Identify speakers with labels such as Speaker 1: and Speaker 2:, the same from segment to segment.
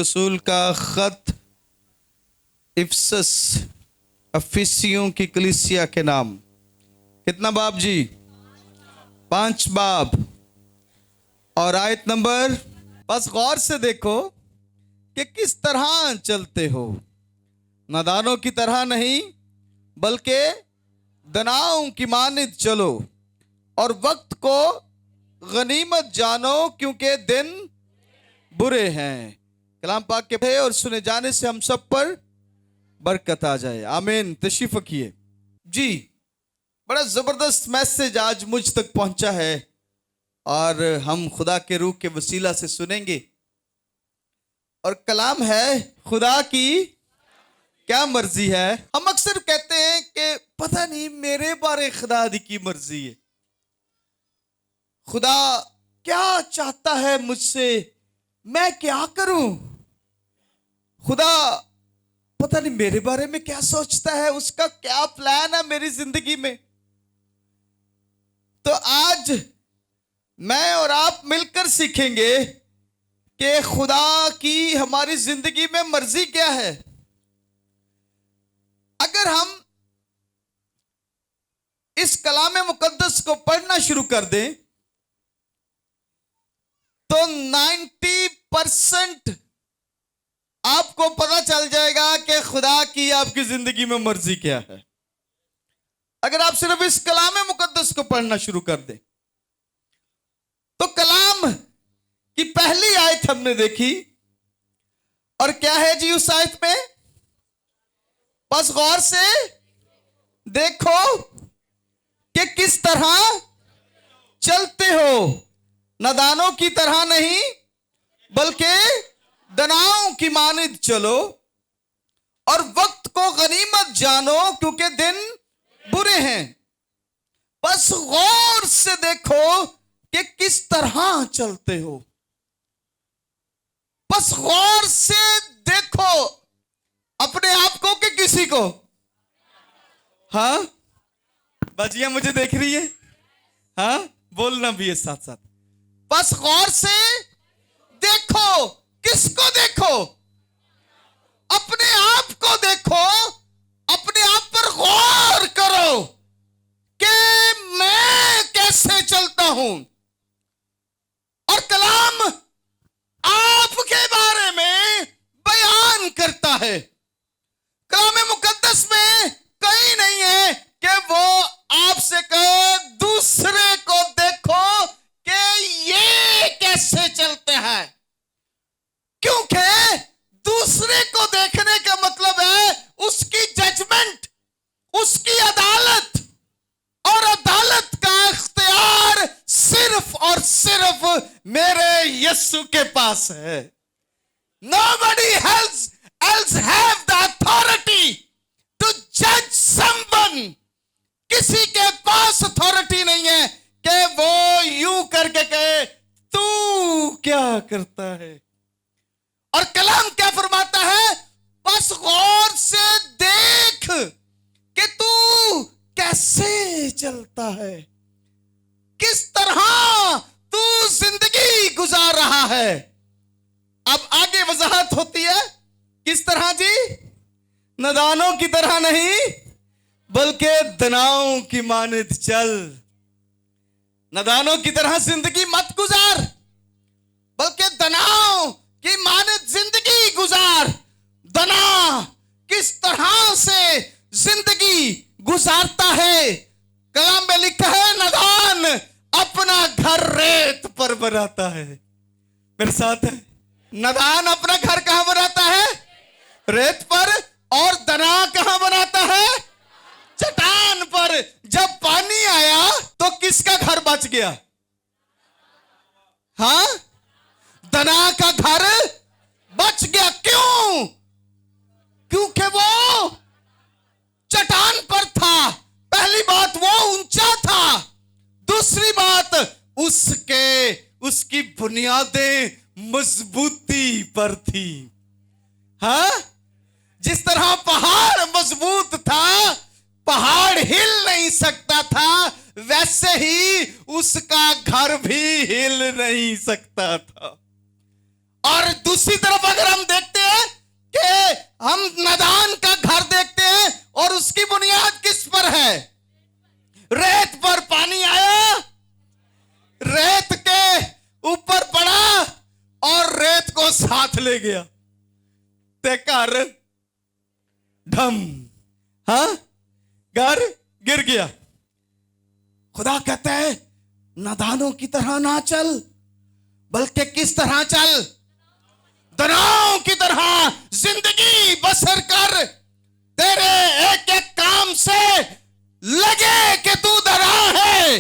Speaker 1: रसूल का खत इफसस अफिसियों की कलीसिया के नाम। कितना बाब जी? 5 बाब और आयत नंबर। बस गौर से देखो कि किस तरह चलते हो, नादानों की तरह नहीं बल्कि दनाओं की मानित चलो, और वक्त को गनीमत जानो क्योंकि दिन बुरे हैं। कलाम पाक के पढ़े और सुने जाने से हम सब पर बरकत आ जाए। आमीन। तशरीफ रखिए जी। बड़ा जबरदस्त मैसेज आज मुझ तक पहुंचा है और हम खुदा के रूह के वसीला से सुनेंगे। और कलाम है खुदा की क्या मर्जी है। हम अक्सर कहते हैं कि पता नहीं मेरे बारे खुदा दी की मर्जी है, खुदा क्या चाहता है मुझसे, मैं क्या करूं, खुदा पता नहीं मेरे बारे में क्या सोचता है, उसका क्या प्लान है मेरी जिंदगी में। तो आज मैं और आप मिलकर सीखेंगे कि खुदा की हमारी जिंदगी में मर्जी क्या है। अगर हम इस कलाम मुकद्दस को पढ़ना शुरू कर दें तो 90% आपको पता चल जाएगा कि खुदा की आपकी जिंदगी में मर्जी क्या है। अगर आप सिर्फ इस कलाम मुकद्दस को पढ़ना शुरू कर दें तो कलाम की पहली आयत हमने देखी, और क्या है जी उस आयत में? बस गौर से देखो कि किस तरह चलते हो, नादानों की तरह नहीं बल्कि दनाओं की मानित चलो, और वक्त को गनीमत जानो क्योंकि दिन बुरे हैं। बस गौर से देखो कि किस तरह चलते हो। बस गौर से देखो अपने आप को कि किसी को। हाँ बाजियां मुझे देख रही है? हाँ बोलना भी है साथ साथ। बस गौर से देखो। किसको देखो? अपने आप को देखो। अपने आप पर गौर करो कि मैं कैसे चलता हूं। और कलाम आपके बारे में बयान करता है। कलाम मुकद्दस में कहीं नहीं है कि वो आपसे कहे दूसरे को देखो कि ये कैसे चलते हैं, क्योंकि दूसरे को देखने का मतलब है उसकी जजमेंट, उसकी अदालत, और अदालत का इख्तियार सिर्फ और सिर्फ मेरे यीशु के पास है। Nobody else have the authority to judge someone. किसी के पास अथॉरिटी नहीं है कि वो यूं करके कहे तू क्या करता है। और कलाम क्या फरमाता है? बस गौर से देख कि तू कैसे चलता है, किस तरह तू जिंदगी गुजार रहा है। अब आगे वजाहत होती है किस तरह जी? नादानों की तरह नहीं बल्कि दनाओं की मानित चल। नादानों की तरह जिंदगी मत गुजार बल्कि दनाओं की मानित जिंदगी गुजार। दना किस तरह से जिंदगी गुजारता है? कलाम में लिखा है नादान अपना घर रेत पर बनाता है। मेरे साथ है? नादान अपना घर कहां बनाता है? रेत पर। और दना कहां बनाता है? चट्टान पर। जब पानी आया तो किसका घर बच गया? हाँ दना का घर बच गया। क्यों? क्योंकि वो चट्टान पर था। पहली बात वो ऊंचा था, दूसरी बात उसकी बुनियादें मजबूती पर थी। हाँ जिस तरह पहाड़ मजबूत था, पहाड़ हिल नहीं सकता था, वैसे ही उसका घर भी हिल नहीं सकता था। और दूसरी तरफ अगर हम देखते हैं कि हम नादान का घर देखते हैं और उसकी बुनियाद किस पर है? रेत पर। पानी आया, रेत के ऊपर पड़ा और रेत को साथ ले गया, ते घर ढम, हाँ, घर गिर गया। खुदा कहता है नादानों की तरह ना चल, बल्कि किस तरह चल? दनाओं की तरह जिंदगी बसर कर। तेरे एक एक काम से लगे कि तू दना है,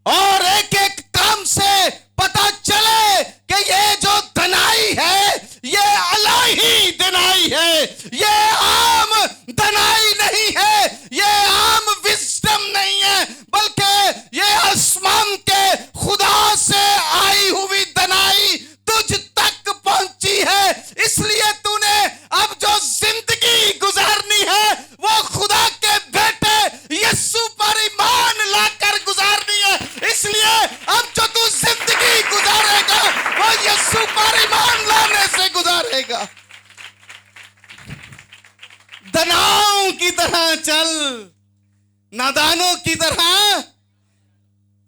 Speaker 1: और एक एक काम से पता चले कि ये जो दनाई है ये इलाही दनाई है, ये आम दनाई नहीं है, ये आम विजडम नहीं है, बल्कि ये आसमान के खुदा से आई हुई दनाई तुझ तक पहुंची है। इसलिए तूने अब जो जिंदगी गुजारनी है वो खुदा के बेटे यीशु पर ईमान लाकर गुजारनी है। इसलिए अब जो तू जिंदगी गुजारेगा वो यीशु पर ईमान लाने से गुजारेगा। दनाओं की तरह चल, नादानों की तरह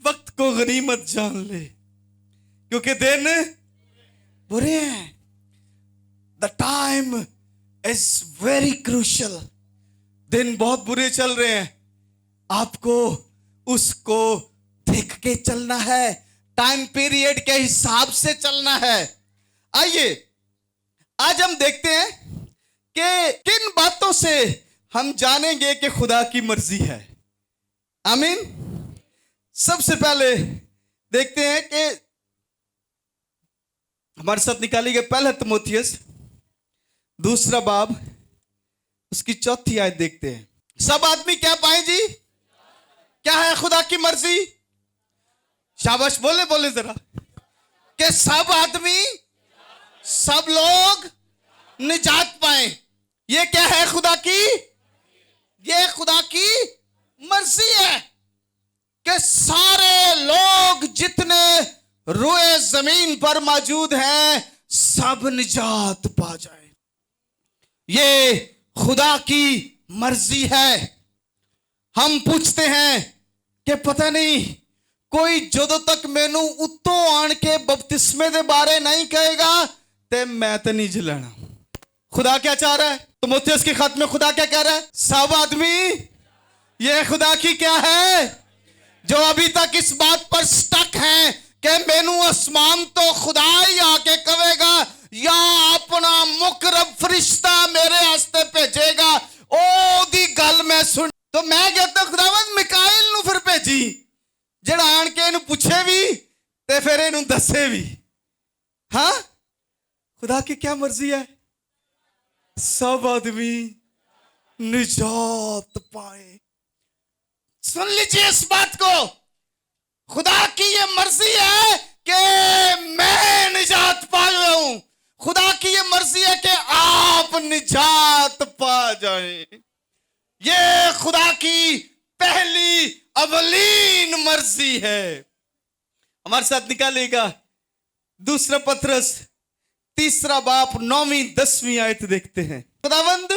Speaker 1: वक्त को गनीमत जान ले, क्योंकि दिन बुरे हैं। The time is very crucial. दिन बहुत बुरे चल रहे हैं, आपको उसको देख के चलना है, टाइम पीरियड के हिसाब से चलना है। आइए आज हम देखते हैं कि किन बातों से हम जानेंगे कि खुदा की मर्जी है। आमीन। सबसे पहले देखते हैं कि हमारे साथ निकाली गई पहला तिमोथियस 2 बाब उसकी 4 आयत देखते हैं। सब आदमी क्या पाए जी? क्या है खुदा की मर्जी? शाबाश, बोले बोले जरा कि सब आदमी, सब लोग निजात पाए। ये क्या है खुदा की? ये खुदा की मर्जी है कि सारे लोग जितने रोए जमीन पर मौजूद हैं सब निजात पा जाए। ये खुदा की मर्जी है। हम पूछते हैं कि पता नहीं कोई ਜਦੋਂ तक मैनू उत्तों आन के बपतिस्मे दे बारे नहीं कहेगा ते मैं तो नहीं जलाना। खुदा क्या चाह रहा है? तिमोथियस के खत में खुदा क्या कह रहा है? सब आदमी, ये खुदा की क्या है जो अभी तक इस बात पर स्टक है कि मैनू आसमान तो खुदा ही आके कहेगा या अपना मुकरब फरिश्ता मेरे वास्ते भेजेगा, ओ दी गल मैं सुन। तो मैं कहता खुदावंद मिकाइल नू फिर भेजी, जेड़ा आन के इनू पूछे भी ते फिर इनू दसे भी। हाँ, खुदा की क्या मर्जी है? सब आदमी निजात पाए। सुन लीजिए इस बात को, खुदा की ये मर्जी है कि मैं निजात पा जाऊं। खुदा की ये मर्जी है कि आप निजात पा जाएं। ये खुदा की पहली अवलीन मर्जी है। हमारे साथ निकालेगा 2 पत्रस 3 बाब 9वीं 10वीं आयत देखते हैं। खुदावंद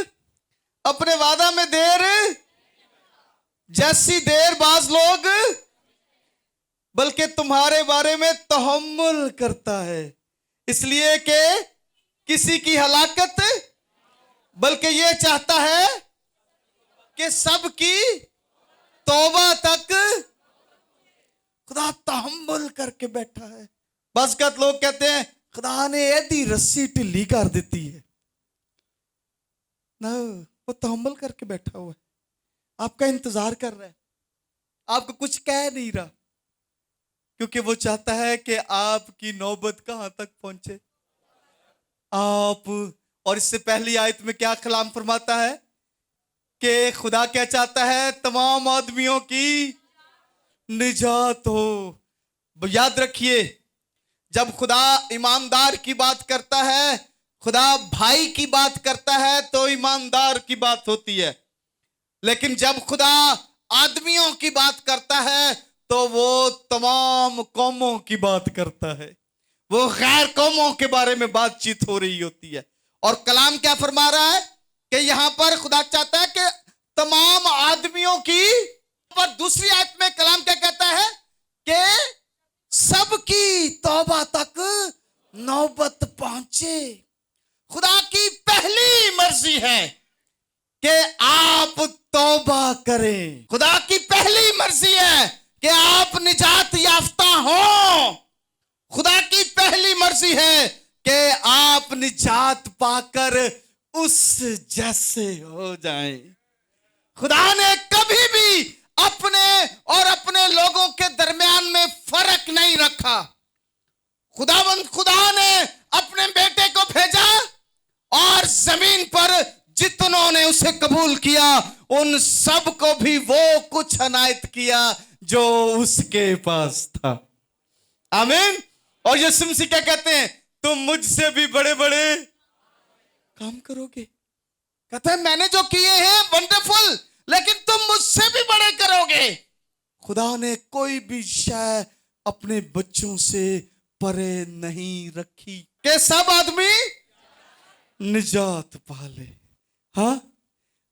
Speaker 1: अपने वादा में देर जैसी देर बाज लोग बल्कि तुम्हारे बारे में तहम्मुल करता है, इसलिए कि किसी की हलाकत, बल्कि ये चाहता है कि सबकी तौबा तक। खुदा तहम्मुल करके बैठा है। बसकत लोग कहते हैं खुदा ने ऐसी रस्सी ढिली कर देती है ना, वो तहम्मुल करके बैठा हुआ है, आपका इंतजार कर रहा है, आपको कुछ कह नहीं रहा, क्योंकि वो चाहता है कि आपकी नौबत कहां तक पहुंचे आप। और इससे पहली आयत में क्या कलाम फरमाता है कि खुदा क्या चाहता है? तमाम आदमियों की निजात हो। याद रखिए, जब खुदा ईमानदार की बात करता है, खुदा भाई की बात करता है तो ईमानदार की बात होती है, लेकिन जब खुदा आदमियों की बात करता है तो वो तमाम कौमों की बात करता है। वो गैर कौमों के बारे में बातचीत हो रही होती है। और कलाम क्या फरमा रहा है कि यहां पर खुदा चाहता है कि तमाम आदमियों की, पर दूसरी आयत में कलाम क्या कहता है कि सबकी तौबा तक नौबत पहुंचे। खुदा की पहली मर्जी है कि आप तौबा करें। खुदा की पहली मर्जी है कि आप निजात याफ्ता हो। खुदा की पहली मर्जी है कि आप निजात पाकर उस जैसे हो जाएं। खुदा ने कभी भी अपने और अपने लोगों के दरमियान में फर्क नहीं रखा। खुदा ने अपने बेटे को भेजा और जमीन पर जितनों ने उसे कबूल किया उन सब को भी वो कुछ अनायत किया जो उसके पास था। आमीन। और यीशु मसीह क्या कहते हैं, तुम मुझसे भी बड़े बड़े काम करोगे। कहते हैं मैंने जो किए हैं वंडरफुल, लेकिन तुम मुझसे भी बड़े करोगे। खुदा ने कोई भी शय अपने बच्चों से परे नहीं रखी कि सब आदमी निजात पाले। हाँ,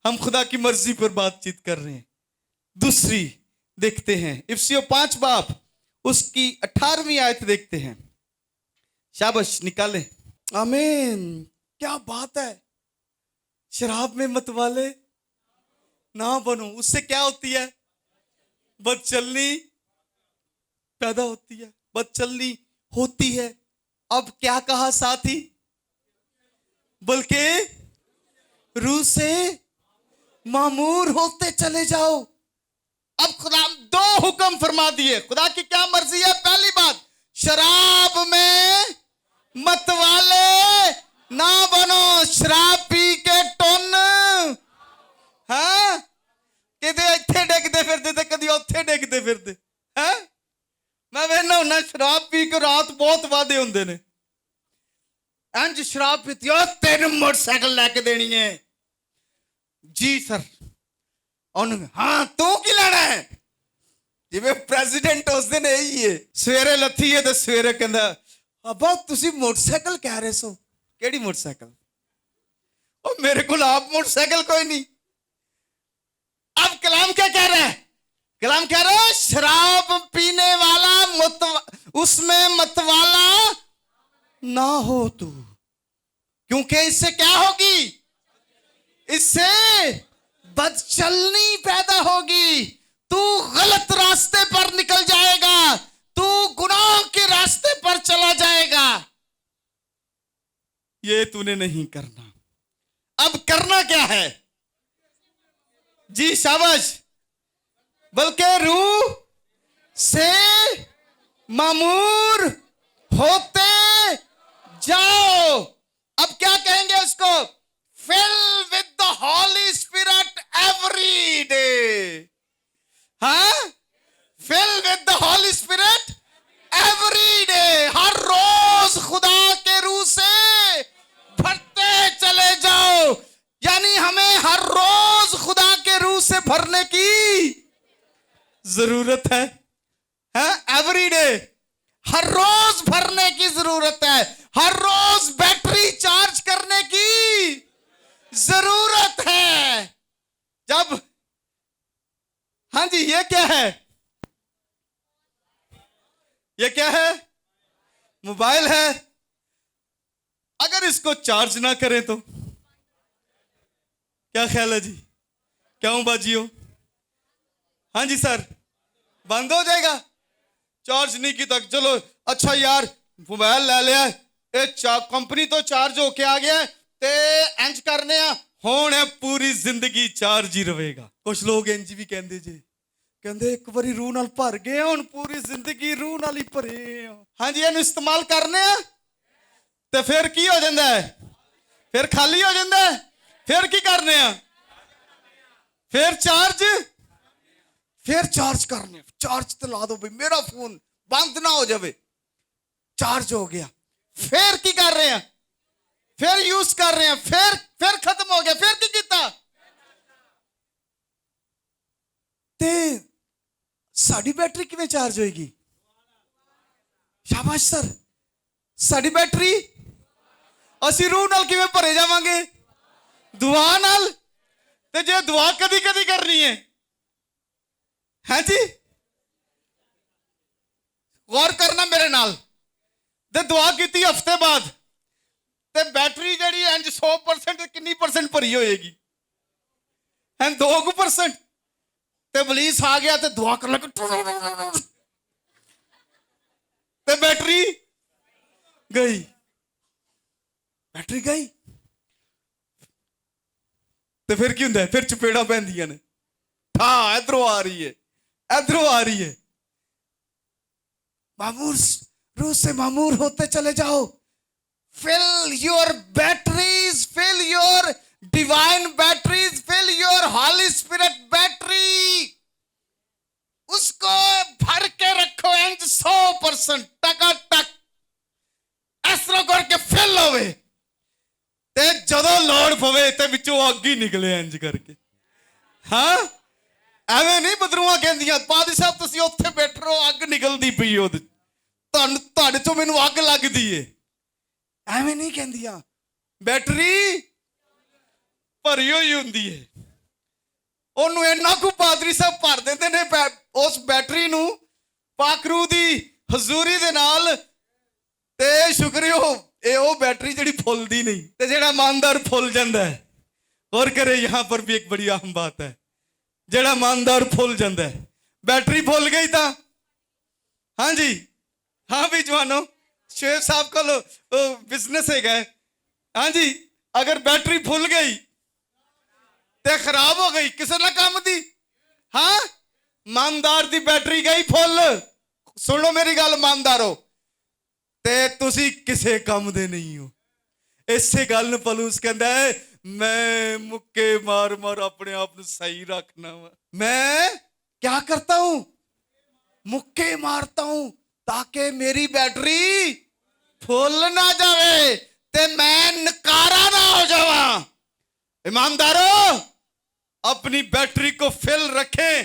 Speaker 1: हम खुदा की मर्जी पर बातचीत कर रहे हैं। दूसरी देखते हैं, इफिसियों 5 बाब उसकी 18वीं आयत देखते हैं। शाबाश, निकाले। आमीन। क्या बात है। शराब में मतवाले ना बनो। उससे क्या होती है? बदचलनी पैदा होती है, बदचलनी होती है। अब क्या कहा साथ ही, बल्कि रूह से मामूर होते चले जाओ। अब खुदा 2 हुक्म फरमा दिए। खुदा की क्या मर्जी है? पहली बात, शराब में मतवाले ना बनो। शराब पी के टोन, हाँ, कदे इत्थे डिगदे फिरदे ते कदी उत्थे डिगदे फिरदे। हैं, मैं वेखना हुन्ना शराब पी के रात बहुत वादे हुंदे ने। इंज शराब पीती हो, 3 मोटरसाइकिल लैके देनी है जी सर। हाँ, तू की लेना है? जिवें प्रेसिडेंट उस दिन यही है, सवेरे लथी है तो सवेरे कहंदा अब्बा तुसी मोटरसाइकिल कह रहे सो। केड़ी मोटरसाइकिल? ओ मेरे को आप मोटरसाइकिल कोई नहीं। अब कलाम क्या कह रहा है? कलाम कह रहा है शराब पीने वाला उसमें मतवाला ना हो तू, क्योंकि इससे क्या होगी? इससे बदचलनी पैदा होगी। तू गलत रास्ते पर निकल जाएगा, तू गुनाह के रास्ते पर चला जाएगा। ये तूने नहीं करना। अब करना क्या है? जी शाबाश, बल्कि रूह से मामूर होते जाओ। अब क्या कहेंगे उसको? Fill with the holy spirit every day. हाँ, fill with the holy spirit every day. हर रोज खुदा के रूह से भरते चले जाओ। यानी हमें हर रोज खुदा के रूह से भरने की जरूरत है। एवरी डे, हर रोज भरने की जरूरत है। हर रोज बैटरी चार्ज करने की जरूरत है। जब, हाँ जी, ये क्या है? ये क्या है? मोबाइल है। अगर इसको चार्ज ना करें तो क्या ख्याल है जी? क्यों बाजियो? हाँ जी सर, बंद हो जाएगा। चार्ज नहीं की तक चलो अच्छा यार मोबाइल ले लिया, कंपनी तो चार्ज होके आ गया ते इंज करने हुण पूरी जिंदगी चार्ज ही रहेगा। कुछ लोग इंज भी कहते जे, कहते एक बारी रूह नाल भर गए हुण पूरी जिंदगी रूह नाल ही भरे। हाँ जी, इहनूं इस्तेमाल करने ते फिर की हो जाता है? फिर खाली हो जाता है। फिर की करने फिर चार्ज करने। चार्ज तो ला दो भाई, मेरा फोन बंद ना हो जाए। चार्ज हो गया, फिर की कर रहे हैं? फिर यूज कर रहे हैं। फिर खत्म हो गया, फिर की कीता? ते साड़ी बैटरी किवें चार्ज होएगी? शाबाश सर, ਸਾਡੀ ਬੈਟਰੀ ਅਸੀਂ ਰੂਹ ਨਾਲ ਕਿਵੇਂ ਭਰੇ ਜਾਵਾਂਗੇ? ਦੁਆ ਨਾਲ। ਤੇ ਜੇ ਦੁਆ ਕਦੀ ਕਦੀ ਕਰਨੀ ਹੈ ਜੀ, ਗੌਰ ਕਰਨਾ ਮੇਰੇ ਨਾਲ, ਤੇ ਦੁਆ ਕੀਤੀ ਹਫਤੇ ਬਾਅਦ ਤੇ ਬੈਟਰੀ ਜਿਹੜੀ ਇੰਜ 100% ਕਿੰਨੀ ਪਰਸੈਂਟ ਭਰੀ ਹੋਏਗੀ? 2% ਤੇ ਪੁਲਿਸ ਆ ਗਿਆ ਤੇ ਦੁਆ ਕਰਨ ਲੱਗ ਤੇ ਬੈਟਰੀ ਗਈ। ਬੈਟਰੀ ਗਈ ਤੇ ਫਿਰ ਕੀ ਹੁੰਦਾ? ਫਿਰ ਚਪੇੜਾਂ ਪੈਂਦੀਆਂ ਨੇ। ਹਾਂ, ਇਧਰੋਂ ਆ ਰਹੀ ਹੈ, इधरों आ रही है। मामूर, रूह से मामूर होते चले जाओ। fill your batteries, fill your divine batteries, fill your Holy Spirit battery। उसको भर के रखो इंज 100% टकाटक इस तरह करके फिल होवे ते जदों लोड़ पवे ते विचों अग ही निकले इंज करके। हाँ, ਐਵੇਂ ਨਹੀਂ ਬਦਰੂਆਂ ਕਹਿੰਦੀਆਂ ਪਾਦੀ ਸਾਹਿਬ ਤੁਸੀਂ ਉੱਥੇ ਬੈਠੇ ਰਹੋ, ਅੱਗ ਨਿਕਲਦੀ ਪਈ ਉਹਦੇ ਤੁਹਾਡੇ ਚੋਂ ਮੈਨੂੰ ਅੱਗ ਲੱਗਦੀ ਏ। ਐਵੇਂ ਨਹੀਂ ਕਹਿੰਦੀਆਂ, ਬੈਟਰੀ ਭਰੀ ਹੋਈ ਹੁੰਦੀ ਏ। ਉਹਨੂੰ ਇੰਨਾ ਕੁ ਪਾਦਰੀ ਸਾਹਿਬ ਭਰ ਦਿੰਦੇ ਨੇ ਉਸ ਬੈਟਰੀ ਨੂੰ ਪਾਕ ਰੂਹ ਦੀ ਹਜ਼ੂਰੀ ਦੇ ਨਾਲ, ਤੇ ਸ਼ੁਕਰਿਓ ਇਹ ਉਹ ਬੈਟਰੀ ਜਿਹੜੀ ਫੁੱਲਦੀ ਨਹੀਂ। ਤੇ ਜਿਹੜਾ ਇਮਾਨਦਾਰ ਫੁੱਲ ਜਾਂਦਾ ਹੈ, और करे यहाँ पर भी एक बड़ी अहम बात है, जेड़ा ईमानदार फुल जाता है। बैटरी फुल गई था, हाँ जी, हाँ भी जवानों, शेर साहब को बिजनेस है गए, हाँ जी, अगर बैटरी फुल गई ते खराब हो गई, किसे ना काम दी। हाँ, ईमानदार दी बैटरी गई फुल, सुन लो मेरी गल ईमानदारो, ते तुसी किसे काम दे नहीं हो। इसे गल नूं पलूस कहंदा है मैं मुक्के मार मार अपने आप को सही रखना वा। मैं क्या करता हूं? मुक्के मारता हूं ताकि मेरी बैटरी फुल ना जावे ते मैं नकारा ना हो जावा। ईमानदारों, अपनी बैटरी को फिल रखें,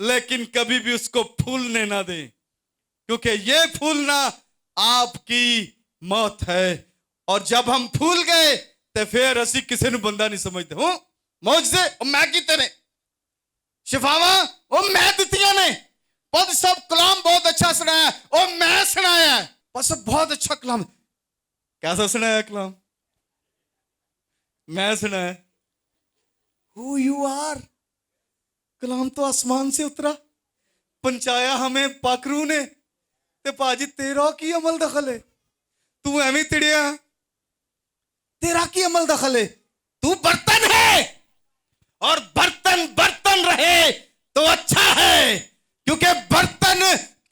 Speaker 1: लेकिन कभी भी उसको फूलने ना दें, क्योंकि ये फूलना आपकी मौत है। और जब हम फूल गए तो फिर असी किसी ने बंदा नहीं समझते। हूं मौजज़े मैं कीते ने, शिफावा वो मैं दित्तियां ने, पद सब कलाम बहुत अच्छा सुनाया, वो मैं सुनाया, बस बहुत अच्छा कलाम। कैसा सुनाया कलाम? मैं सुनाया। Who you are? कलाम तो आसमान से उतरा, पहुंचाया हमें पाकरू ने, ते भाजी तेरा की अमल दखल है? तू एवं तिड़िया, तेरा की अमल दखल है? तू बर्तन है, और बर्तन बर्तन रहे तो अच्छा है, क्योंकि बर्तन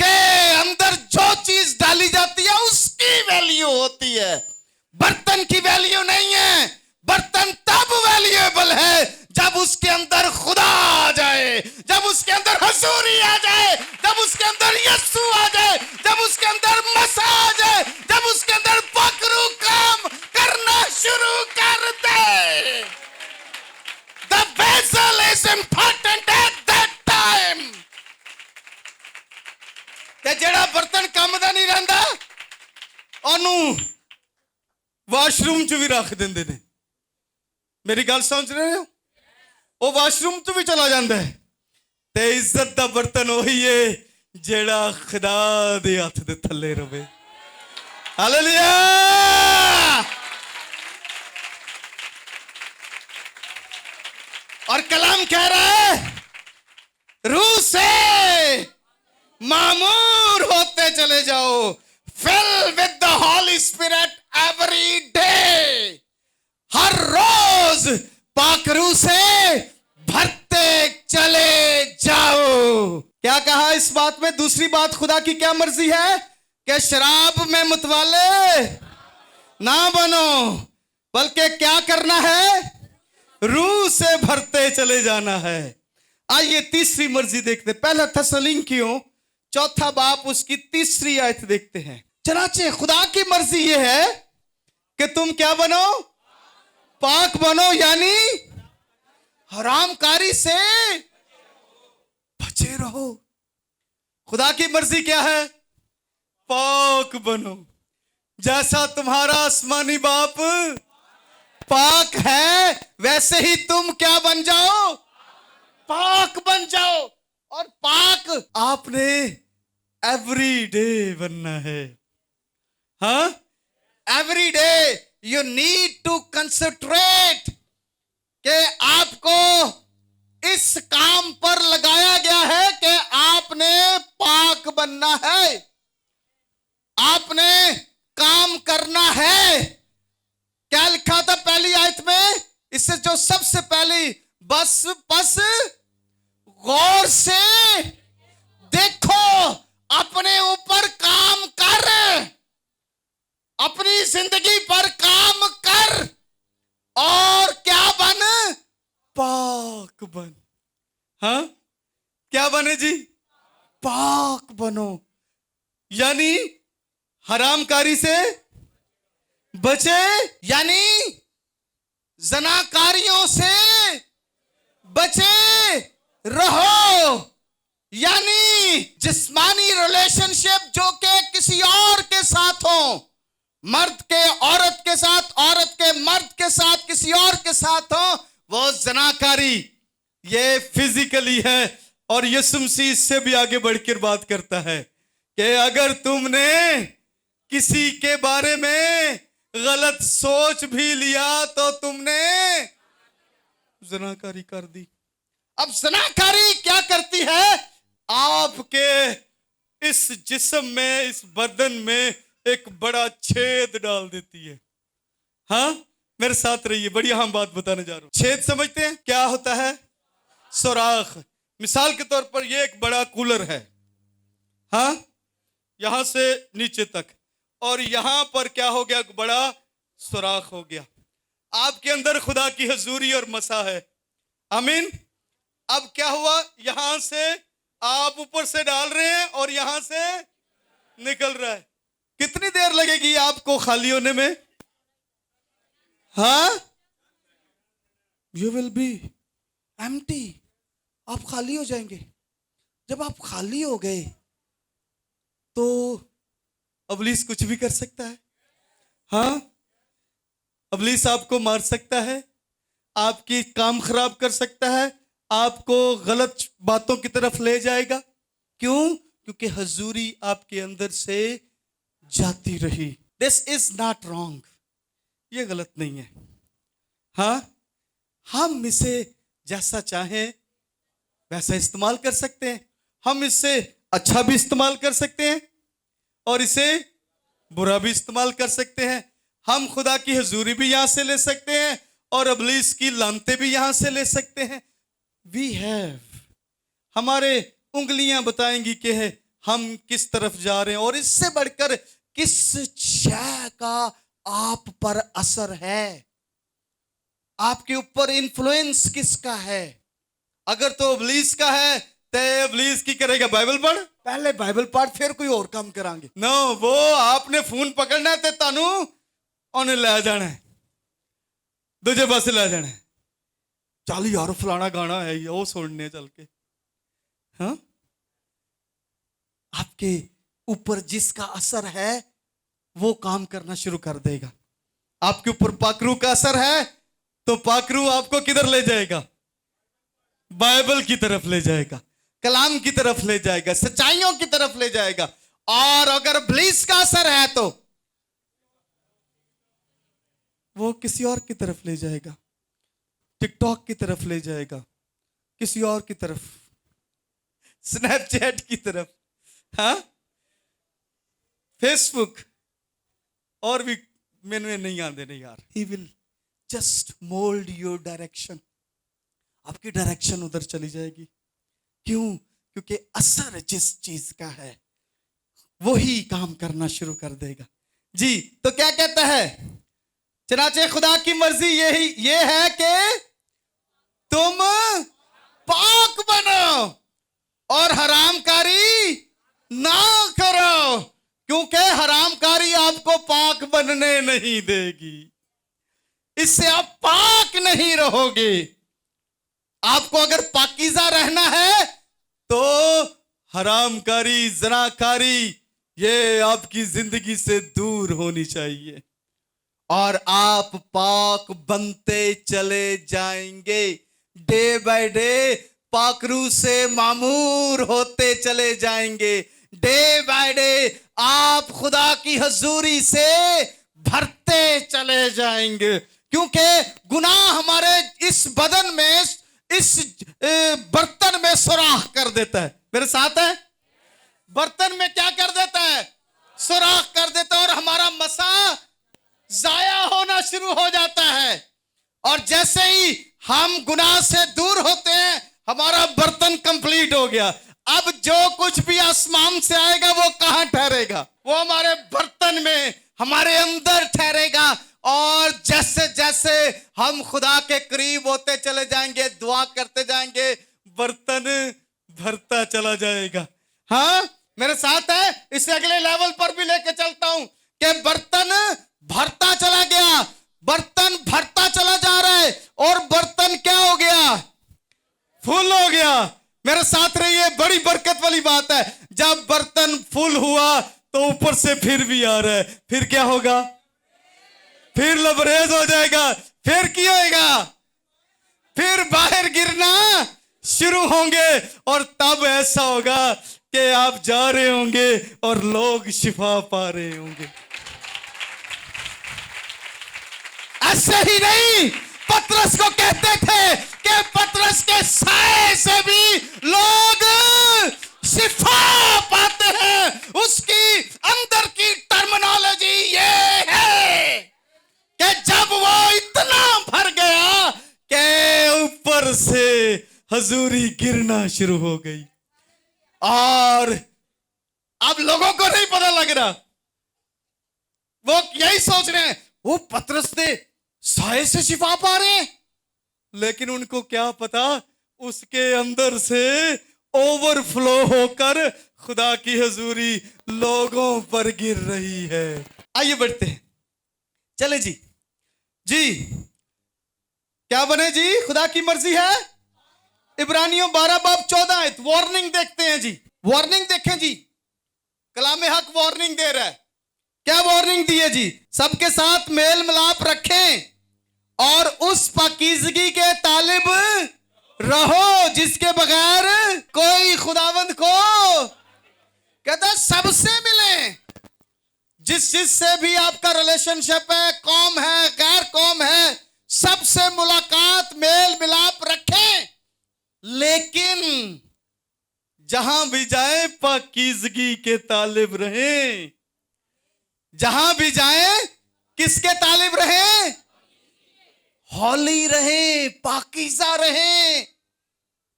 Speaker 1: के अंदर जो चीज डाली जाती है उसकी वैल्यू होती है। बर्तन की वैल्यू नहीं है। बर्तन तब वैल्यूएबल है जब उसके अंदर खुदा आ जाए, जब उसके अंदर हजूरी आ जाए, जब उसके अंदर यीशु आ जाए, जब उसके अंदर मसा आ जाए, जब उसके अंदर पकड़ू काम करना शुरू कर दे। The vessel is important at that time। ते जेड़ा बर्तन काम दा नहीं रहिंदा ओनू वाशरूम च भी रख देंदे ने। मेरी गल समझ रहे हो? वो वाशरूम च भी चला जाता है। ते इज्जत दा बर्तन वही है जेड़ा खुदा दे हथ दे थले रवे। हालेलुया। और कलाम कह रहा है रूह से मामूर होते चले जाओ, fill with the Holy Spirit every day। हर रोज पाक रूह से भरते चले जाओ। क्या कहा इस बात में? दूसरी बात, खुदा की क्या मर्जी है कि शराब में मुतवाले ना बनो, बल्कि क्या करना है? रूह से भरते चले जाना है। आइए तीसरी मर्जी देखते, पहला थस्सलुनीकियों चौथा बाप उसकी तीसरी आयत देखते हैं। चनाचे खुदा की मर्जी यह है कि तुम क्या बनो? पाक बनो, यानी हरामकारी से बचे रहो। खुदा की मर्जी क्या है? पाक बनो। जैसा तुम्हारा आसमानी बाप पाक है, वैसे ही तुम क्या बन जाओ, पाक बन जाओ। और पाक आपने एवरी डे बनना है। हाँ, every day you need to concentrate कि आपको इस काम पर लगाया गया है कि आपने पाक बनना है, आपने काम करना है। क्या लिखा था पहली आयत में? इससे जो सबसे पहली बस गौर से देखो, अपने ऊपर काम कर, अपनी जिंदगी पर काम कर और क्या बन, पाक बन। हाँ, क्या बने जी? पाक बनो, यानी हरामकारी से बचे, यानी जनाकारियों से बचे रहो, यानी जिस्मानी रिलेशनशिप जो कि किसी और के साथ हो, मर्द के औरत के साथ, औरत के मर्द के साथ, किसी और के साथ हो, वो जनाकारी, ये फिजिकली है। और यीशु मसीह इससे भी आगे बढ़कर बात करता है कि अगर तुमने किसी के बारे में गलत सोच भी लिया तो तुमने जनाकारी कर दी। अब जनाकारी क्या करती है? आपके इस जिस्म में, इस बदन में एक बड़ा छेद डाल देती है। हाँ, मेरे साथ रहिए, बड़ी अहम बात बताने जा रहा हूं। छेद समझते हैं क्या होता है? सुराख। मिसाल के तौर पर ये एक बड़ा कूलर है, हाँ, यहां से नीचे तक, और यहां पर क्या हो गया? बड़ा सुराख हो गया। आपके अंदर खुदा की हजूरी और मसा है, आमीन। अब क्या हुआ? यहां से आप ऊपर से डाल रहे हैं और यहां से निकल रहा है। कितनी देर लगेगी आपको खाली होने में? हाँ, यू विल बी एम्प्टी, आप खाली हो जाएंगे। जब आप खाली हो गए तो इब्लीस कुछ भी कर सकता है। हाँ, इब्लीस आपको मार सकता है, आपकी काम खराब कर सकता है, आपको गलत बातों की तरफ ले जाएगा। क्यों? क्योंकि हजूरी आपके अंदर से जाती रही। दिस इज नॉट रॉन्ग, ये गलत नहीं है। हाँ, हम इसे जैसा चाहें वैसा इस्तेमाल कर सकते हैं। हम इससे अच्छा भी इस्तेमाल कर सकते हैं और इसे बुरा भी इस्तेमाल कर सकते हैं। हम खुदा की हजूरी भी यहां से ले सकते हैं और इब्लीस की लानतें भी यहां से ले सकते हैं। वी हैव, हमारे उंगलियां बताएंगी कि हम किस तरफ जा रहे हैं और इससे बढ़कर किस शय का आप पर असर है, आपके ऊपर इन्फ्लुएंस किसका है। अगर तो इब्लीस का है तो इब्लीस की करेगा? बाइबल पढ़, पहले बाइबल पढ़ फिर कोई और काम करांगे। नो, वो आपने फोन पकड़ना है तानू उन्हें ले जाना है, दूजे पासे ले जाना है। चल यार फलाना गाना है वो सुनने चल के। हाँ, आपके ऊपर जिसका असर है वो काम करना शुरू कर देगा। आपके ऊपर पाकरू का असर है तो पाकरू आपको किधर ले जाएगा? बाइबल की तरफ ले जाएगा, कलाम की तरफ ले जाएगा, सच्चाइयों की तरफ ले जाएगा। और अगर इब्लीस का असर है तो वो किसी और की तरफ ले जाएगा, टिकटॉक की तरफ ले जाएगा, किसी और की तरफ, स्नैपचैट की तरफ, हाँ, फेसबुक, और भी मैंने नहीं आते नहीं यार। He will just mould your direction, आपकी डायरेक्शन उधर चली जाएगी। क्यों? क्योंकि असर जिस चीज का है वही काम करना शुरू कर देगा। जी, तो क्या कहता है? चनाचे खुदा की मर्जी ये है कि तुम पाक बनो और हरामकारी ना करो, क्योंकि हरामकारी आपको पाक बनने नहीं देगी। इससे आप पाक नहीं रहोगे। आपको अगर पाकीज़ा रहना है तो हरामकारी, ज़नाकारी, ये आपकी जिंदगी से दूर होनी चाहिए और आप पाक बनते चले जाएंगे। डे बाय डे पाकरू से मामूर होते चले जाएंगे। डे बाय डे आप खुदा की हजूरी से भरते चले जाएंगे, क्योंकि गुनाह हमारे इस बदन में, इस बर्तन में सुराख कर देता है। मेरे साथ है? बर्तन में क्या कर देता है? सुराख कर देता है और हमारा मसा जाया होना शुरू हो जाता है। और जैसे ही हम गुनाह से दूर होते हैं, हमारा बर्तन कंप्लीट हो गया। अब जो कुछ भी आसमान से आएगा वो कहां ठहरेगा? वो हमारे बर्तन में, हमारे अंदर ठहरेगा। और जैसे जैसे हम खुदा के करीब होते चले जाएंगे, दुआ करते जाएंगे, बर्तन भरता चला जाएगा। हाँ, मेरे साथ है? इसे अगले लेवल पर भी लेके चलता हूं कि बर्तन भरता चला गया, बर्तन भरता चला जा रहा है और बर्तन क्या हो गया? फुल हो गया। मेरे साथ रहिए, बड़ी बरकत वाली बात है। जब बर्तन फुल हुआ तो ऊपर से फिर भी आ रहा है, फिर क्या होगा? फिर लबरेज हो जाएगा। फिर क्या होगा? फिर बाहर गिरना शुरू होंगे और तब ऐसा होगा कि आप जा रहे होंगे और लोग शिफा पा रहे होंगे। ऐसे ही नहीं, पतरस को कहते थे कि पतरस के साए से भी लोग शिफा पाते हैं। उसकी अंदर की टर्मिनोलॉजी ये है कि जब वो इतना भर गया कि ऊपर से हजूरी गिरना शुरू हो गई और अब लोगों को नहीं पता लग रहा। वो यही सोच रहे हैं, वो पतरस ने साए से शिफा पा रहे हैं, लेकिन उनको क्या पता उसके अंदर से ओवरफ्लो होकर खुदा की हजूरी लोगों पर गिर रही है। आइए बढ़ते हैं, चले जी। जी क्या बने जी? खुदा की मर्जी है। इब्रानियों 12 बाब 14 वार्निंग देखते हैं जी। वार्निंग देखें जी, कलाम हक वार्निंग दे रहा है। क्या वार्निंग दी है जी? सबके साथ मेल मिलाप रखें और उस पाकीज़गी के तालिब रहो जिसके बगैर कोई खुदावंद को, कहता सबसे मिले। जिससे भी आपका रिलेशनशिप है, कौम है, गैर कौम है, सबसे मुलाकात, मेल मिलाप रखें, लेकिन जहां भी जाए पाकीज़गी के तालिब रहें। जहां भी जाए किसके तालिब रहें? हौली रहें, पाकीज़ा रहें,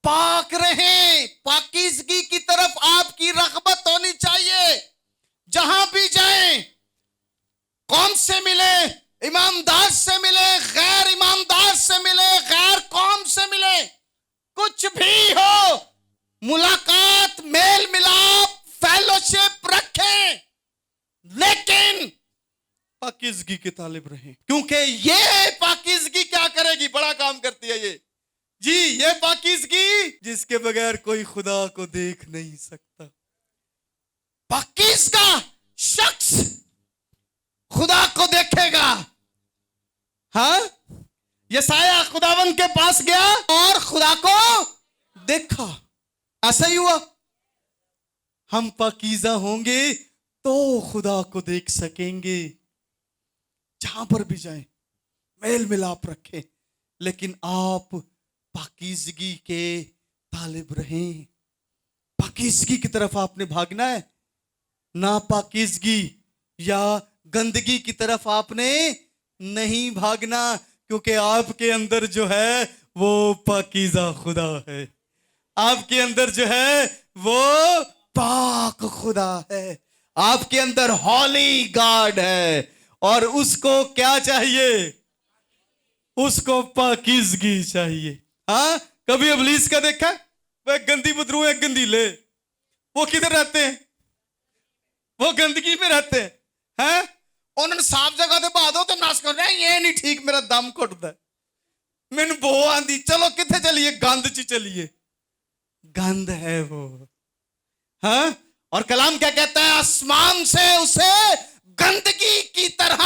Speaker 1: पाक रहें। पाकीज़गी की तरफ आपकी रग़बत होनी चाहिए। जहां भी जाएं, कौम से मिले, ईमानदार से मिले, गैर ईमानदार से मिले, गैर कौम से मिले, कुछ भी हो, मुलाकात, मेल मिलाप, फेलोशिप रखें, लेकिन पाकीज़गी के तालिब रहें। क्योंकि ये पाकीज़गी क्या करेगी? बड़ा काम करती है ये जी। ये पाकीज़गी जिसके बगैर कोई खुदा को देख नहीं सकता। पाकीज़गा शख्स खुदा को देखेगा। हाँ, यसाया खुदावन के पास गया और खुदा को देखा। ऐसा ही हुआ। हम पाकीज़ा होंगे तो खुदा को देख सकेंगे। जहां पर भी जाएं, मेल मिलाप रखें, लेकिन आप पाकीज़गी के तालिब रहें। पाकीज़गी की तरफ आपने भागना है, ना पाकीज़गी या गंदगी की तरफ आपने नहीं भागना, क्योंकि आपके अंदर जो है वो पाकीज़ा खुदा है। आपके अंदर जो है वो पाक खुदा है। आपके अंदर हॉली गॉड है और उसको क्या चाहिए? उसको पाकीज़गी चाहिए। हाँ, कभी इब्लीस का देखा? वह गंदी बदरू है, गंदीले, वो किधर रहते हैं? वो गंदगी में रहते हैं। हैं? उन्होंने साफ जगह से बहा दो तो नाश कर रहे हैं। ये नहीं ठीक, मेरा दम घुटदा है, मैनू बो आंदी, चलो किथे चलिए? गंद च चलिए। गंद है वो। हाँ, और कलाम क्या कहता है? आसमान से उसे गंदगी की तरह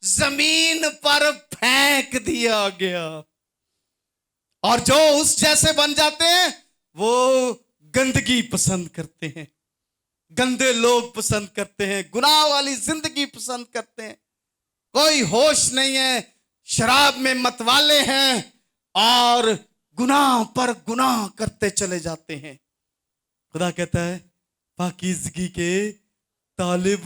Speaker 1: जमीन पर फेंक दिया गया। और जो उस जैसे बन जाते हैं वो गंदगी पसंद करते हैं, गंदे लोग पसंद करते हैं, गुनाह वाली जिंदगी पसंद करते हैं, कोई होश नहीं है, शराब में मतवाले हैं और गुनाह पर गुनाह करते चले जाते हैं। खुदा कहता है पाकीज़गी के तालिब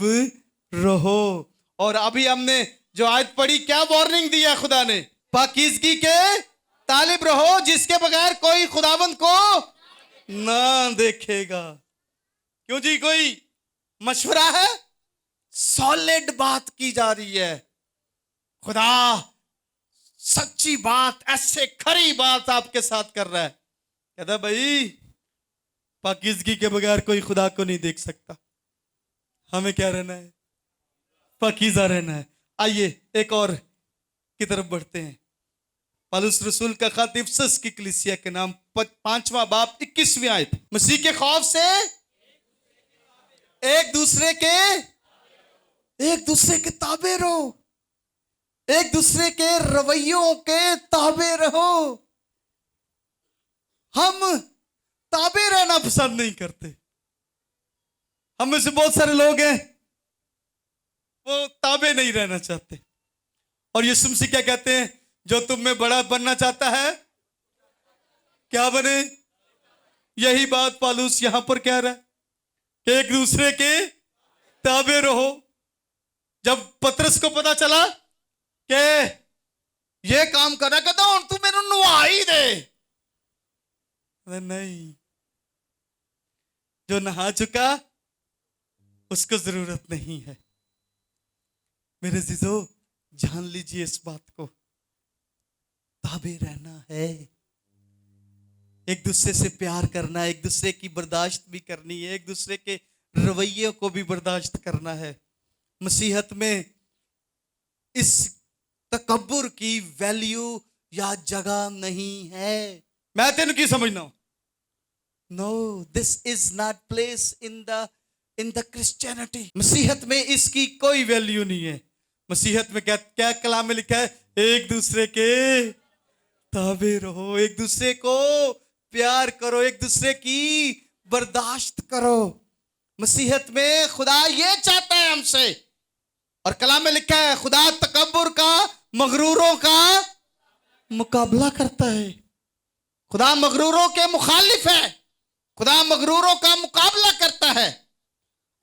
Speaker 1: रहो। और अभी हमने जो आयत पढ़ी, क्या वार्निंग दिया खुदा ने? पाकीज़गी के तालिब रहो जिसके बगैर कोई खुदावंद को ना देखेगा। क्यों जी? कोई मशवरा है? सॉलिड बात की जा रही है। खुदा सच्ची बात, ऐसे खरी बात आपके साथ कर रहा है। कहता भाई पाकीज़गी के बगैर कोई खुदा को नहीं देख सकता। हमें क्या रहना है? पाकीज़ा रहना है। आइए एक और की तरफ बढ़ते हैं। पौलुस रसूल का खत इफिसस की कलीसिया के नाम 5वां बाब 21वीं आयत। मसीह के खौफ से एक दूसरे के ताबे रहो, एक दूसरे के रवैयों के ताबे रहो। हम ताबे रहना पसंद नहीं करते। हम में से बहुत सारे लोग हैं वो ताबे नहीं रहना चाहते। और यीशु मसीह क्या कहते हैं? जो तुम में बड़ा बनना चाहता है क्या बने? यही बात पौलुस यहां पर कह रहा है कि एक दूसरे के ताबे रहो। जब पतरस को पता चला कि ये काम करना, कहता हूं तू मेरे नुआ ही दे। नहीं, जो नहा चुका उसको जरूरत नहीं है। मेरे जीजो जान लीजिए इस बात को, ताबे रहना है, एक दूसरे से प्यार करना है, एक दूसरे की बर्दाश्त भी करनी है, एक दूसरे के रवैये को भी बर्दाश्त करना है। मसीहत में इस तकब्बुर की वैल्यू या जगह नहीं है। मैं तेन की समझना हूं? No, this is not place in the Christianity. मसीहत में इसकी कोई वैल्यू नहीं है। मसीहत में क्या कलाम में लिखा है? एक दूसरे के ताबे रहो, एक दूसरे को प्यार करो, एक दूसरे की बर्दाश्त करो। मसीहत में खुदा ये चाहता है हमसे। और कलाम में लिखा है खुदा तकब्बुर का, मगरूरों का मुकाबला करता है। खुदा मगरूरों के मुखालिफ है, खुदा मगरूरों का मुकाबला करता है।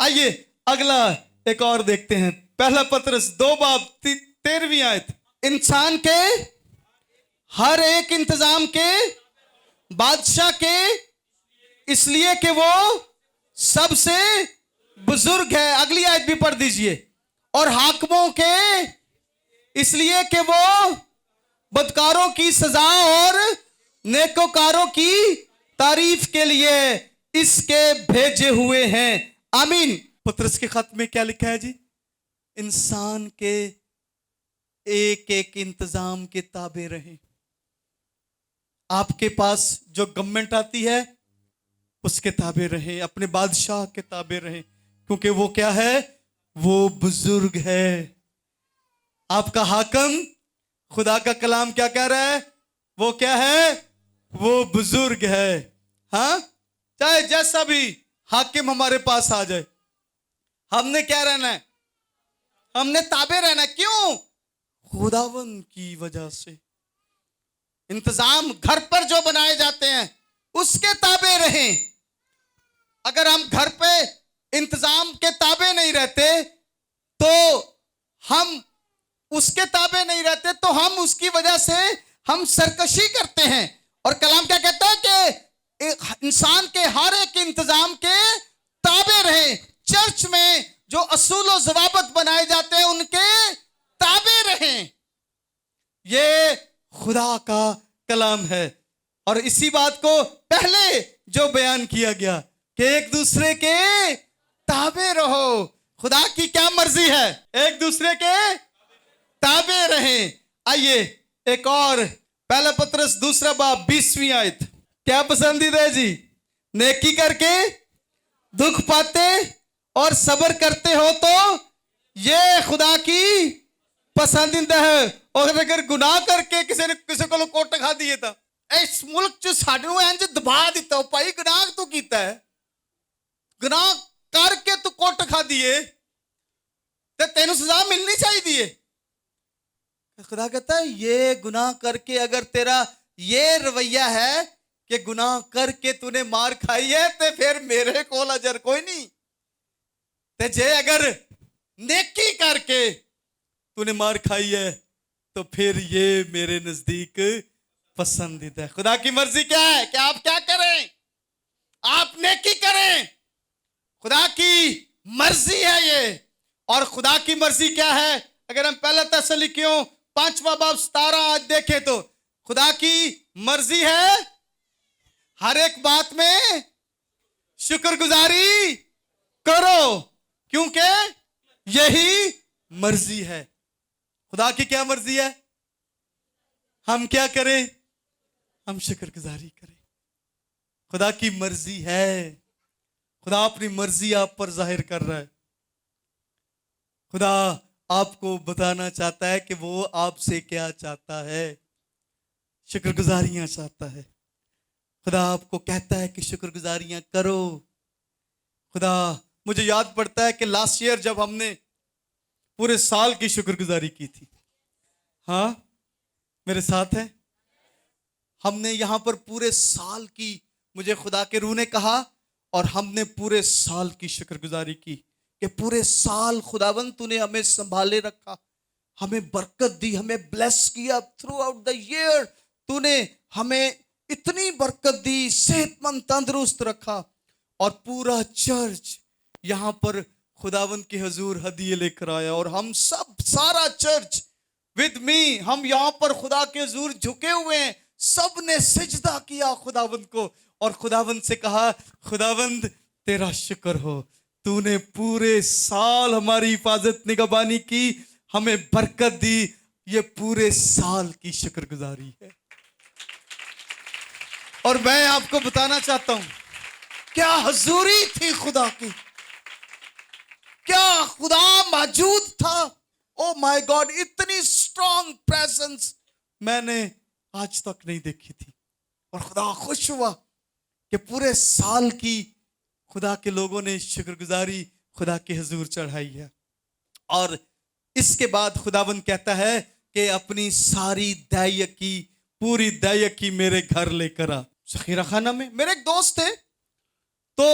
Speaker 1: आइए अगला एक और देखते हैं। पहला पतरस 2 बाब 13वीं आयत। इंसान के हर एक इंतजाम के बादशाह के इसलिए कि वो सबसे बुजुर्ग है। अगली आयत भी पढ़ दीजिए। और हाकिमों के इसलिए कि वो बदकारों की सजा और नेकोकारों की तारीफ के लिए इसके भेजे हुए हैं। आमीन। पतरस के खत में क्या लिखा है जी? इंसान के एक एक इंतजाम के ताबे रहें। आपके पास जो गवर्नमेंट आती है उसके ताबे रहें, अपने बादशाह के ताबे रहें, क्योंकि वो क्या है? वो बुजुर्ग है। आपका हाकिम, खुदा का कलाम क्या कह रहा है? वो क्या है? वो बुजुर्ग है। हाँ, चाहे जैसा भी हाकिम हमारे पास आ जाए, हमने क्या रहना है? हमने ताबे रहना है। क्यों? खुदावन की वजह से। इंतजाम घर पर जो बनाए जाते हैं उसके ताबे रहें। अगर हम घर पे इंतजाम के ताबे नहीं रहते तो हम उसके ताबे नहीं रहते तो हम उसकी वजह से हम सरकशी करते हैं। और कलाम क्या कहता है कि इंसान के हर एक इंतजाम के ताबे रहे। चर्च में जो असूल और ज़वाबत बनाए जाते हैं उनके ताबे रहें। ये खुदा का कलाम है। और इसी बात को पहले जो बयान किया गया कि एक दूसरे के ताबे रहो। खुदा की क्या मर्जी है? एक दूसरे के ताबे रहें। आइए एक और, पहला पतरस 2 बाब 20वीं आयत। क्या पसंदीदा है जी? नेकी करके दुख पाते और सब्र करते हो तो ये खुदा की पसंदीदा है। और अगर गुनाह करके किसी को कोट खा दिए था, इस मुल्क च सानू इंज दबा दिता, भाई गुनाह तू कीता है, गुनाह करके तू कोट खा दिए तो तेन सजा मिलनी चाहिए। खुदा कहता है ये गुनाह करके अगर तेरा ये रवैया है कि गुनाह करके तूने मार खाई है तो फिर मेरे को अजर कोई नहीं। ते जे अगर नेकी करके तूने मार खाई है तो फिर ये मेरे नजदीक पसंदीदा है। खुदा की मर्जी क्या है कि आप क्या करें? आप नेकी करें। खुदा की मर्जी है ये। और खुदा की मर्जी क्या है? अगर हम पहले तसल्लिकियों 5वां बाब 17 आज देखें तो खुदा की मर्जी है हर एक बात में शुक्रगुजारी करो, क्योंकि यही मर्जी है। खुदा की क्या मर्जी है? हम क्या करें? हम शुक्रगुजारी करें। खुदा की मर्जी है। खुदा अपनी मर्जी आप पर जाहिर कर रहा है। खुदा आपको बताना चाहता है कि वो आपसे क्या चाहता है। शुक्रगुजारियां चाहता है। खुदा आपको कहता है कि शुक्रगुजारियां करो। खुदा, मुझे याद पड़ता है कि लास्ट ईयर जब हमने पूरे साल की शुक्रगुजारी की थी, हाँ मेरे साथ है, हमने यहां पर पूरे साल की, मुझे खुदा के रूह ने कहा और हमने पूरे साल की शुक्रगुजारी की कि पूरे साल खुदावंद तूने हमें संभाले रखा, हमें बरकत दी, हमें ब्लेस किया थ्रू आउट द ईयर। तूने हमें इतनी बरकत दी, सेहतमंद तंदुरुस्त रखा। और पूरा चर्च यहां पर खुदावंद के हुजूर हदिये लेकर आया और हम सब, सारा चर्च विद मी, हम यहां पर खुदा के हुजूर झुके हुए हैं। सब ने सिजदा किया खुदावंद को और खुदावंद से कहा, खुदावंद तेरा शुक्र हो, तूने पूरे साल हमारी हिफाजत निगहबानी की, हमें बरकत दी। ये पूरे साल की शुक्रगुजारी है। और मैं आपको बताना चाहता हूं क्या हजूरी थी खुदा की, क्या खुदा मौजूद था। ओ माय गॉड, इतनी स्ट्रॉन्ग प्रेजेंस मैंने आज तक नहीं देखी थी। और खुदा खुश हुआ कि पूरे साल की खुदा के लोगों ने शुक्रगुजारी खुदा के हुजूर चढ़ाई है। और इसके बाद खुदावंद कहता है कि अपनी सारी दायकी, पूरी दायकी मेरे घर लेकर आ। ज़ख़ीरा खाना में मेरे एक दोस्त थे, तो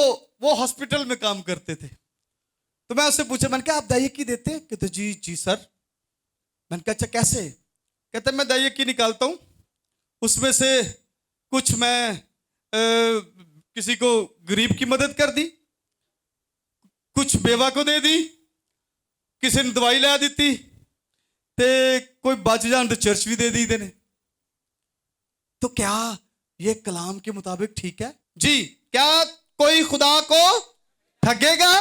Speaker 1: वो हॉस्पिटल में काम करते थे। तो मैं उससे पूछा, मैंने कहा आप दायकी देते? कहते जी जी सर। मैंने कहा अच्छा कैसे? कहते मैं दायकी निकालता हूँ, उसमें से कुछ मैं किसी को गरीब की मदद कर दी, कुछ बेवा को दे दी, किसी ने दवाई ला दी थी, ते कोई बच जान तो चर्च भी दे दी देने। तो क्या ये कलाम के मुताबिक ठीक है? जी। क्या कोई खुदा को ठगेगा?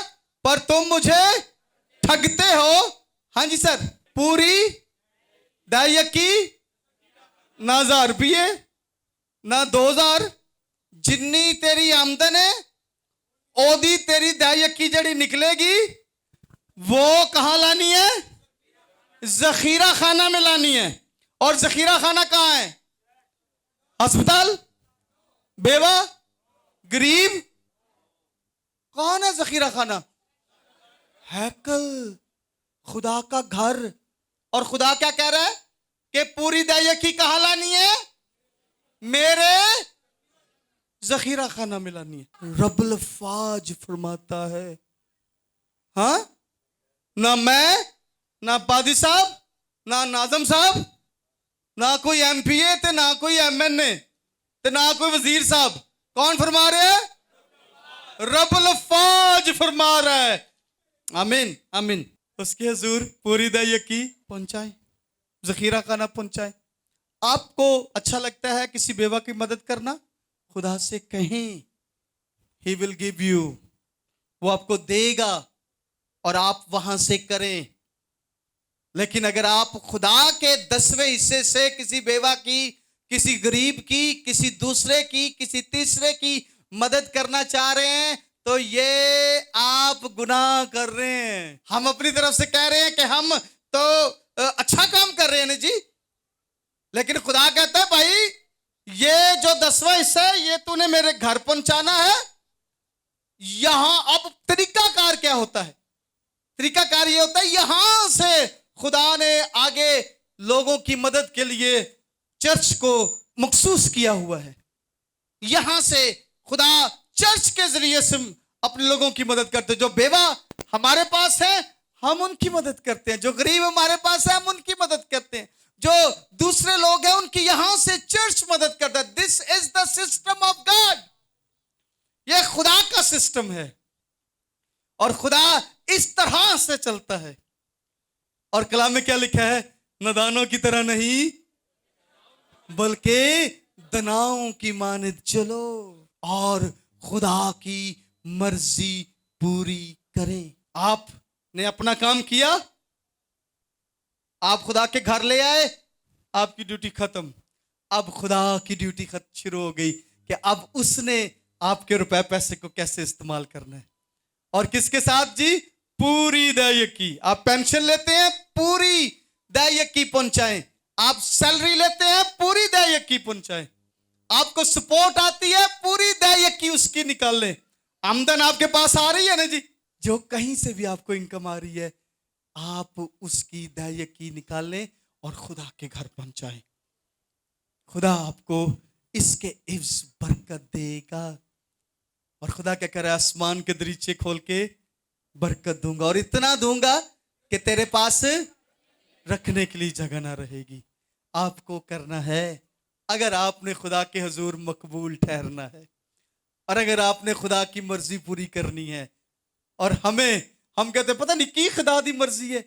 Speaker 1: पर तुम मुझे ठगते हो। हाँ जी सर। पूरी दायकी, ना 1000 रुपये ना 2000, जिन्नी तेरी आमदन है ओदी तेरी दायकी जड़ी निकलेगी वो कहां लानी है? जखीरा खाना में लानी है। और जखीरा खाना कहां है? अस्पताल, बेवा, गरीब। कौन है जखीरा खाना? हैकल, खुदा का घर। और खुदा क्या कह रहा है कि पूरी दायकी कहां लानी है? मेरे जखीरा खाना में लानी है। रब्बुल फाज फरमाता है, हाँ, ना मैं, ना पादी साहब, ना नाजम साहब, ना कोई एमपीए ते ना कोई एमएनए ते ना कोई वजीर साहब। कौन फरमा रहे हैं? रब्बुल फाज फरमा रहा है। आमीन आमीन। उसके हुजूर पूरी दायकी पहुंचाए, जखीरा खाना पहुंचाए। आपको अच्छा लगता है किसी बेवा की मदद करना? खुदा से कहें, ही विल गिव यू, वो आपको देगा और आप वहां से करें। लेकिन अगर आप खुदा के 10वें हिस्से से किसी बेवा की, किसी गरीब की, किसी दूसरे की, किसी तीसरे की मदद करना चाह रहे हैं तो ये आप गुनाह कर रहे हैं। हम अपनी तरफ से कह रहे हैं कि हम तो अच्छा काम कर रहे हैं ना जी, लेकिन खुदा कहता है भाई ये जो 10वां हिस्सा है ये तूने मेरे घर पहुंचाना है। यहां अब तरीकाकार क्या होता है? तरीकाकार ये होता है यहां से खुदा ने आगे लोगों की मदद के लिए चर्च को मखसूस किया हुआ है। यहां से खुदा चर्च के जरिए से अपने लोगों की मदद करते हैं। जो बेवा हमारे पास है हम उनकी मदद करते हैं, जो गरीब हमारे पास है हम उनकी मदद करते हैं, जो दूसरे लोग हैं उनकी यहां से चर्च मदद करता है। This is the system of God. यह खुदा का सिस्टम है और खुदा इस तरह से चलता है। और कलाम में क्या लिखा है? नादानों की तरह नहीं बल्कि दनाओं की मानिद चलो और खुदा की मर्जी पूरी करें। आपने अपना काम किया, आप खुदा के घर ले आए, आपकी ड्यूटी खत्म। अब खुदा की ड्यूटी शुरू हो गई कि अब उसने आपके रुपए पैसे को कैसे इस्तेमाल करना है। और किसके साथ जी? पूरी दायकी। आप पेंशन लेते हैं, पूरी दायकी पहुंचाएं। आप सैलरी लेते हैं, पूरी दायकी पहुंचाएं। आपको सपोर्ट आती है, पूरी दायकी उसकी निकाल लें। आमदन आपके पास आ रही है ना जी, जो कहीं से भी आपको इनकम आ रही है आप उसकी दायकी निकाल लें और खुदा के घर पहुंचाएं। खुदा आपको इसके इव्ज बरकत देगा। और खुदा क्या करे? आसमान के दरीचे खोल के बरकत दूंगा और इतना दूंगा कि तेरे पास रखने के लिए जगह ना रहेगी। आपको करना है, अगर आपने खुदा के हुजूर मकबूल ठहरना है और अगर आपने खुदा की मर्जी पूरी करनी है। और हम कहते पता नहीं की खुदा दी मर्जी है,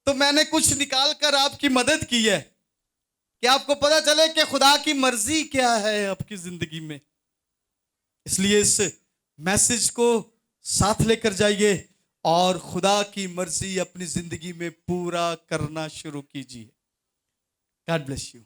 Speaker 1: तो मैंने कुछ निकाल कर आपकी मदद की है कि आपको पता चले कि खुदा की मर्जी क्या है आपकी जिंदगी में। इसलिए इस मैसेज को साथ लेकर जाइए और खुदा की मर्जी अपनी जिंदगी में पूरा करना शुरू कीजिए। God bless you.